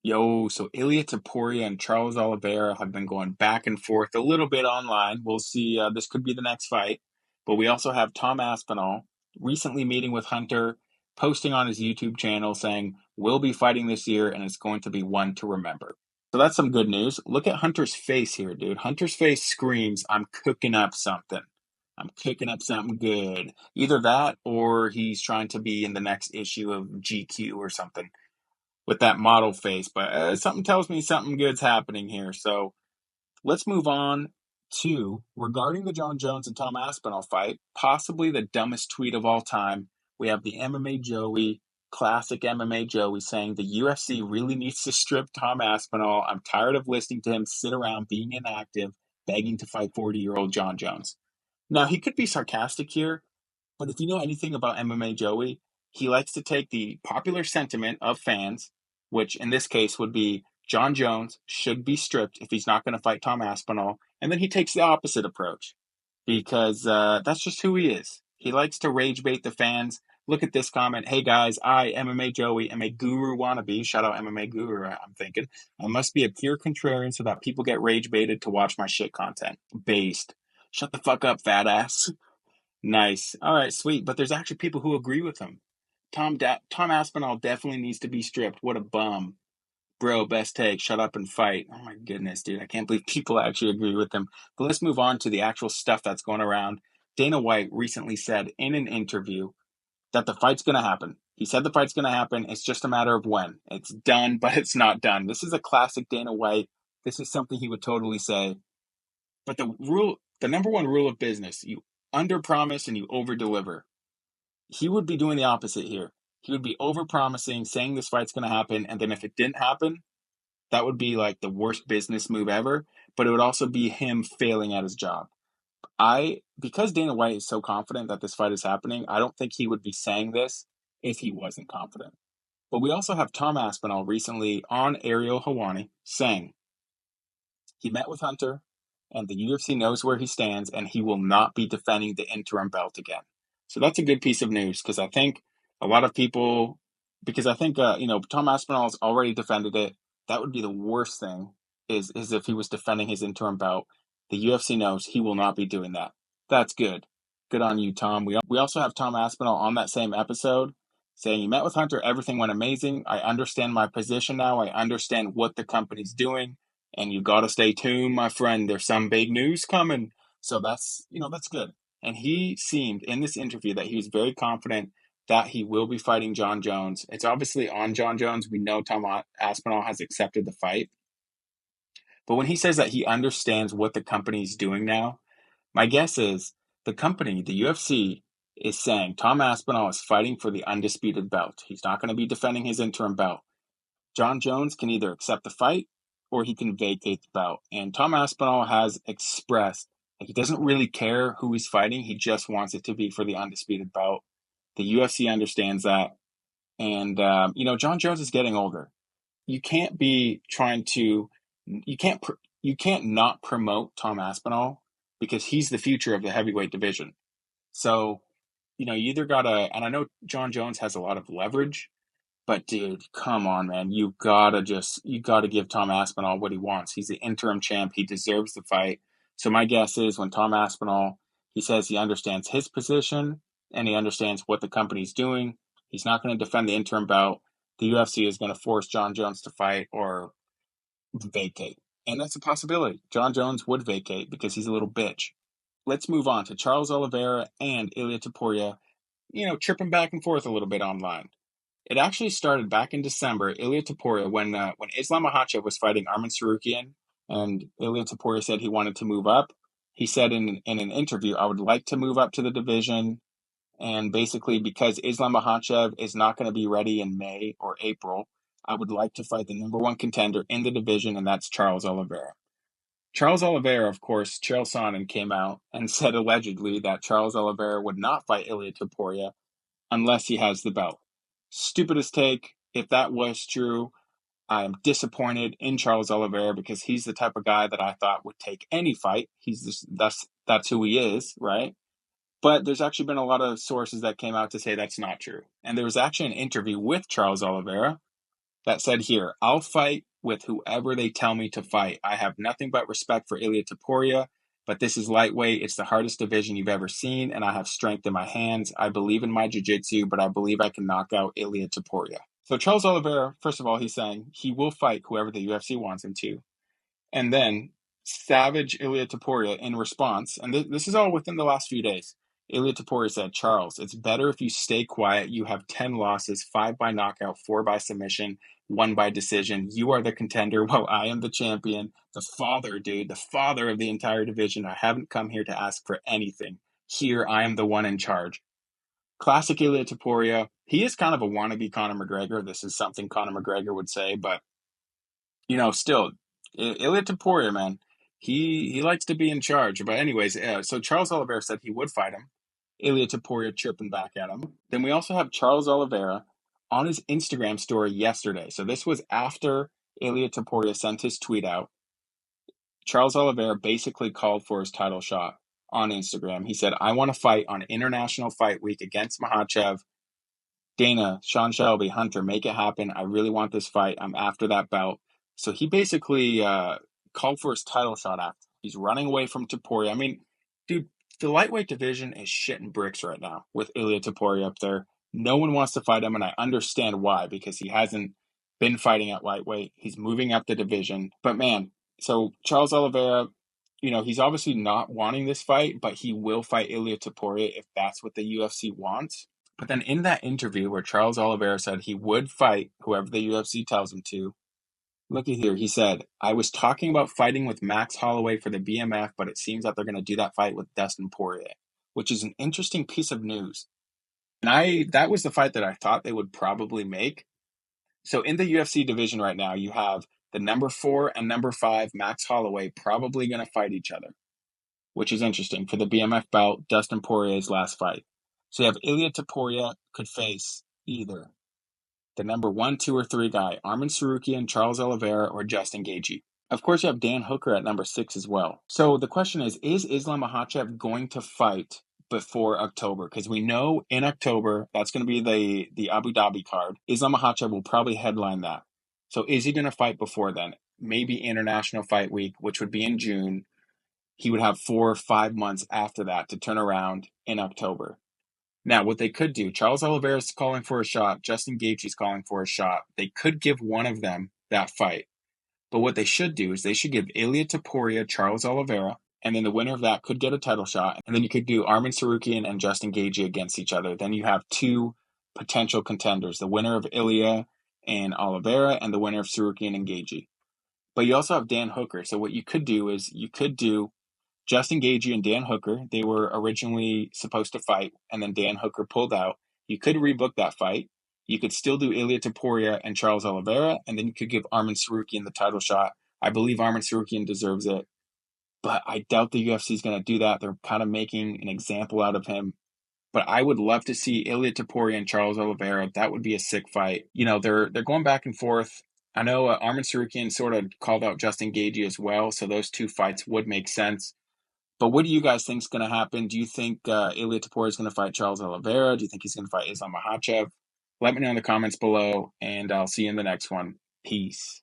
Yo, so Ilia Topuria and Charles Oliveira have been going back and forth a little bit online. We'll see. This could be the next fight. But we also have Tom Aspinall recently meeting with Hunter, posting on his YouTube channel saying, we'll be fighting this year and it's going to be one to remember. So that's some good news. Look at Hunter's face here, dude. Hunter's face screams, I'm cooking up something. I'm cooking up something good. Either that or he's trying to be in the next issue of GQ or something with that model face, but something tells me something good's happening here. So let's move on to regarding the Jon Jones and Tom Aspinall fight, possibly the dumbest tweet of all time. We have the MMA Joey, classic MMA Joey, saying the UFC really needs to strip Tom Aspinall. I'm tired of listening to him sit around being inactive, begging to fight 40-year-old Jon Jones. Now, he could be sarcastic here, but if you know anything about MMA Joey, he likes to take the popular sentiment of fans, which in this case would be Jon Jones should be stripped if he's not going to fight Tom Aspinall, and then he takes the opposite approach because that's just who he is. He likes to rage bait the fans. Look at this comment. Hey guys, I, MMA Joey, am a guru wannabe. Shout out MMA Guru, I'm thinking. I must be a pure contrarian so that people get rage baited to watch my shit content. Based. Shut the fuck up, fat ass. Nice. All right, sweet. But there's actually people who agree with him. Tom Aspinall definitely needs to be stripped. What a bum. Bro, best take. Shut up and fight. Oh my goodness, dude. I can't believe people actually agree with him. But let's move on to the actual stuff that's going around. Dana White recently said in an interview that the fight's going to happen. He said the fight's going to happen. It's just a matter of when. It's done, but it's not done. This is a classic Dana White. This is something he would totally say. But the number one rule of business, you under promise and you over deliver. He would be doing the opposite here. He would be over promising, saying this fight's going to happen, and then if it didn't happen, that would be like the worst business move ever. But it would also be him failing at his job. Because Dana White is so confident that this fight is happening, I don't think he would be saying this if he wasn't confident. But we also have Tom Aspinall recently on Ariel Helwani saying he met with Hunter, and the UFC knows where he stands, and he will not be defending the interim belt again. So that's a good piece of news because I think a lot of people, because I think Tom Aspinall has already defended it. That would be the worst thing is if he was defending his interim belt. The UFC knows he will not be doing that. That's good. Good on you, Tom. We also have Tom Aspinall on that same episode saying he met with Hunter. Everything went amazing. I understand my position now. I understand what the company's doing. And you got to stay tuned, my friend. There's some big news coming. So that's good. And he seemed in this interview that he was very confident that he will be fighting Jon Jones. It's obviously on Jon Jones. We know Tom Aspinall has accepted the fight. But when he says that he understands what the company's doing now, my guess is the company, the UFC, is saying Tom Aspinall is fighting for the undisputed belt. He's not going to be defending his interim belt. Jon Jones can either accept the fight or he can vacate the belt. And Tom Aspinall has expressed that he doesn't really care who he's fighting. He just wants it to be for the undisputed belt. The UFC understands that. And, Jon Jones is getting older. You can't be trying to, you can't not promote Tom Aspinall because he's the future of the heavyweight division. So, you either gotta, and I know Jon Jones has a lot of leverage, but dude, come on, man. You gotta give Tom Aspinall what he wants. He's the interim champ. He deserves the fight. So my guess is when Tom Aspinall, he says he understands his position and he understands what the company's doing. He's not going to defend the interim belt. The UFC is going to force Jon Jones to fight or vacate. And that's a possibility. Jon Jones would vacate because he's a little bitch. Let's move on to Charles Oliveira and Ilia Topuria, tripping back and forth a little bit online. It actually started back in December, Ilia Topuria, when Islam Makhachev was fighting Arman Tsarukyan, and Ilia Topuria said he wanted to move up. He said in an interview, I would like to move up to the division, and basically because Islam Makhachev is not going to be ready in May or April, I would like to fight the number one contender in the division, and that's Charles Oliveira. Charles Oliveira, of course, Chael Sonnen came out and said allegedly that Charles Oliveira would not fight Ilia Topuria unless he has the belt. Stupidest take. If that was true, I am disappointed in Charles Oliveira because he's the type of guy that I thought would take any fight. That's who he is, right? But there's actually been a lot of sources that came out to say that's not true. And there was actually an interview with Charles Oliveira that said here, I'll fight with whoever they tell me to fight. I have nothing but respect for Ilia Topuria, but this is lightweight. It's the hardest division you've ever seen, and I have strength in my hands. I believe in my jiu-jitsu, but I believe I can knock out Ilia Topuria. So Charles Oliveira, first of all, he's saying he will fight whoever the UFC wants him to. And then Savage Ilia Topuria in response, and this is all within the last few days. Ilia Topuria said, Charles, it's better if you stay quiet. You have 10 losses, 5 by knockout, 4 by submission, 1 by decision. You are the contender while I am the champion. The father, dude, the father of the entire division. I haven't come here to ask for anything. Here, I am the one in charge. Classic Ilia Topuria. He is kind of a wannabe Conor McGregor. This is something Conor McGregor would say, but still, Ilia Topuria, man, he likes to be in charge. But anyways, so Charles Oliveira said he would fight him. Ilia Topuria chirping back at him. Then we also have Charles Oliveira on his Instagram story yesterday. So this was after Ilia Topuria sent his tweet out. Charles Oliveira basically called for his title shot on Instagram. He said, I want to fight on International Fight Week against Makhachev. Dana, Sean Shelby, Hunter, make it happen. I really want this fight. I'm after that belt. So he basically called for his title shot after. He's running away from Topuria. I mean, dude, the lightweight division is shitting bricks right now with Ilia Topuria up there. No one wants to fight him, and I understand why, because he hasn't been fighting at lightweight. He's moving up the division. But man, so Charles Oliveira, he's obviously not wanting this fight, but he will fight Ilia Topuria if that's what the UFC wants. But then in that interview where Charles Oliveira said he would fight whoever the UFC tells him to, looky here, he said, I was talking about fighting with Max Holloway for the BMF, but it seems that they're going to do that fight with Dustin Poirier, which is an interesting piece of news. And that was the fight that I thought they would probably make. So in the UFC division right now, you have the number 4 and number 5, Max Holloway, probably going to fight each other, which is interesting for the BMF belt, Dustin Poirier's last fight. So you have Ilia Topuria could face either the number 1, 2, or 3 guy, Arman Tsarukyan, Charles Oliveira, or Justin Gaethje. Of course, you have Dan Hooker at number 6 as well. So the question is Islam Makhachev going to fight before October? Because we know in October, that's going to be the Abu Dhabi card. Islam Makhachev will probably headline that. So is he going to fight before then? Maybe International Fight Week, which would be in June. He would have 4 or 5 months after that to turn around in October. Now, what they could do, Charles Oliveira is calling for a shot, Justin Gaethje is calling for a shot. They could give one of them that fight. But what they should do is they should give Ilia Topuria, Charles Oliveira, and then the winner of that could get a title shot. And then you could do Arman Tsarukyan and Justin Gaethje against each other. Then you have 2 potential contenders, the winner of Ilia and Oliveira and the winner of Tsarukyan and Gaethje. But you also have Dan Hooker. So what you could do is you could do Justin Gaethje and Dan Hooker. They were originally supposed to fight, and then Dan Hooker pulled out. You could rebook that fight. You could still do Ilia Topuria and Charles Oliveira, and then you could give Arman Tsarukyan the title shot. I believe Arman Tsarukyan deserves it, but I doubt the UFC is going to do that. They're kind of making an example out of him. But I would love to see Ilia Topuria and Charles Oliveira. That would be a sick fight. They're going back and forth. I know Arman Tsarukyan sort of called out Justin Gaethje as well, so those 2 fights would make sense. But what do you guys think is going to happen? Do you think Ilia Topuria is going to fight Charles Oliveira? Do you think he's going to fight Islam Makhachev? Let me know in the comments below, and I'll see you in the next one. Peace.